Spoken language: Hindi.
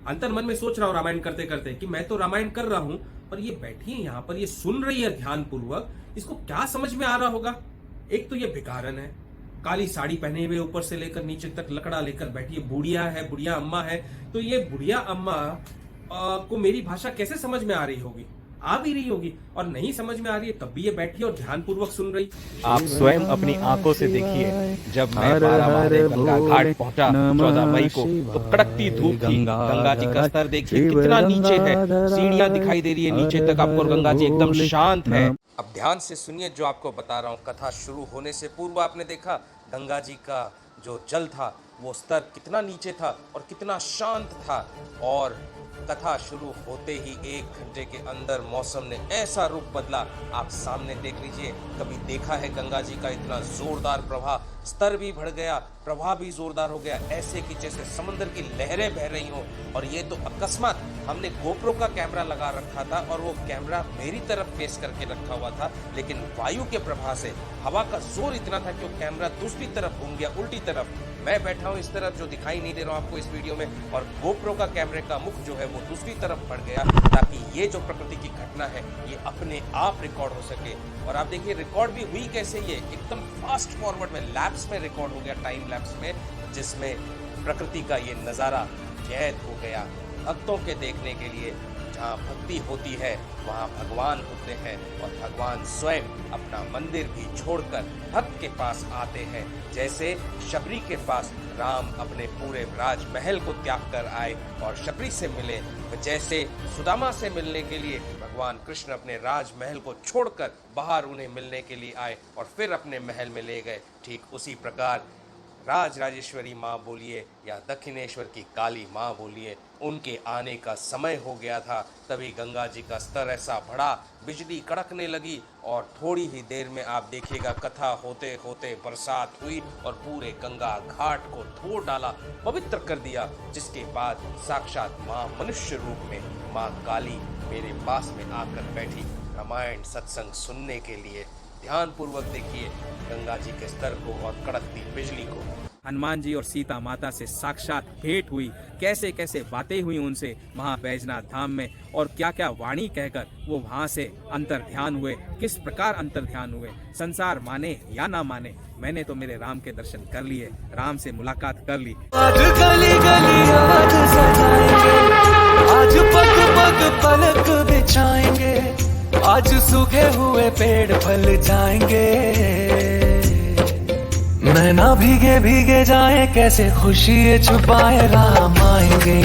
अंतर मन में सोच रहा हूँ रामायण करते करते कि मैं तो रामायण कर रहा हूँ, पर ये बैठी है यहाँ पर, ये सुन रही है ध्यान पूर्वक, इसको क्या समझ में आ रहा होगा। एक तो ये भिखारन है, काली साड़ी पहने हुए ऊपर से लेकर नीचे तक लकड़ा लेकर बैठी है, बुढ़िया है, बुढ़िया अम्मा है। तो ये बुढ़िया अम्मा को मेरी भाषा कैसे समझ में आ रही होगी, आ भी रही होगी, और नहीं समझ में आ रही है तब भी ये बैठी और ध्यान पूर्वक सुन रही। आप स्वयं अपनी आंखों से देखिए, जब मैं 12 महादेव गंगा घाट पहुंचा 14 मई को, तो कड़कती धूप थी। गंगा जी का स्तर देखिए कितना नीचे है, सीढ़ियां दिखाई दे रही है नीचे तक आपको, और गंगा जी एकदम शांत है। अब ध्यान से सुनिए जो आपको बता रहा हूँ। कथा शुरू होने से पूर्व आपने देखा गंगा जी का जो जल था वो स्तर कितना नीचे था और कितना शांत था, और कथा शुरू होते ही 1 घंटे के अंदर मौसम ने ऐसा रूप बदला, आप सामने देख लीजिए। कभी देखा है गंगा जी का इतना जोरदार प्रवाह, स्तर भी बढ़ गया, प्रवाह भी जोरदार हो गया, ऐसे कि जैसे समंदर की लहरें बह रही हो। और ये तो अकस्मात, हमने गोप्रो का कैमरा लगा रखा था और वो कैमरा मेरी तरफ फेस करके रखा हुआ था, लेकिन वायु के प्रभाव से हवा का जोर इतना था कि वो कैमरा दूसरी तरफ घूम गया, उल्टी तरफ। मैं बैठा हूँ इस तरफ जो दिखाई नहीं दे रहा हूँ आपको इस वीडियो में, और गोप्रो का कैमरे का मुख जो है वो दूसरी तरफ बढ़ गया, ताकि ये जो प्रकृति की घटना है ये अपने आप रिकॉर्ड हो सके। और आप देखिए रिकॉर्ड भी हुई कैसे, ये एकदम फास्ट फॉरवर्ड में लैप्स में रिकॉर्ड हो गया, टाइम लैप्स में, जिसमें प्रकृति का ये नज़ारा कैद हो गया। भक्तों के देखने के लिए, जहाँ भक्ति होती है वहाँ भगवान होते हैं, और भगवान स्वयं अपना मंदिर भी छोड़कर भक्त के पास आते हैं। जैसे शबरी के पास राम अपने पूरे राजमहल को त्याग कर आए और शबरी से मिले, जैसे सुदामा से मिलने के लिए भगवान कृष्ण अपने राजमहल को छोड़कर बाहर उन्हें मिलने के लिए आए और फिर अपने महल में ले गए, ठीक उसी प्रकार राजराजेश्वरी माँ बोलिए या दक्षिणेश्वर की काली माँ बोलिए, उनके आने का समय हो गया था। तभी गंगा जी का स्तर ऐसा बढ़ा, बिजली कड़कने लगी, और थोड़ी ही देर में आप देखिएगा कथा होते होते बरसात हुई और पूरे गंगा घाट को धो डाला, पवित्र कर दिया। जिसके बाद साक्षात माँ मनुष्य रूप में माँ काली मेरे पास में आकर बैठी रामायण सत्संग सुनने के लिए। ध्यान पूर्वक देखिए गंगा जी के स्तर को और कड़कती बिजली को। हनुमान जी और सीता माता से साक्षात भेंट हुई, कैसे कैसे बातें हुई उनसे वहाँ बैजनाथ धाम में, और क्या क्या वाणी कहकर वो वहाँ से अंतर ध्यान हुए, किस प्रकार अंतर ध्यान हुए। संसार माने या ना माने, मैंने तो मेरे राम के दर्शन कर लिए, राम से मुलाकात कर ली। आज गली गली आज सजाएंगे, आज पग पग पलक बिछाएंगे, आज सूखे हुए पेड़ फल जाएंगे। नैना भीगे भीगे जाए, कैसे खुशी छुपाए राम आएंगे।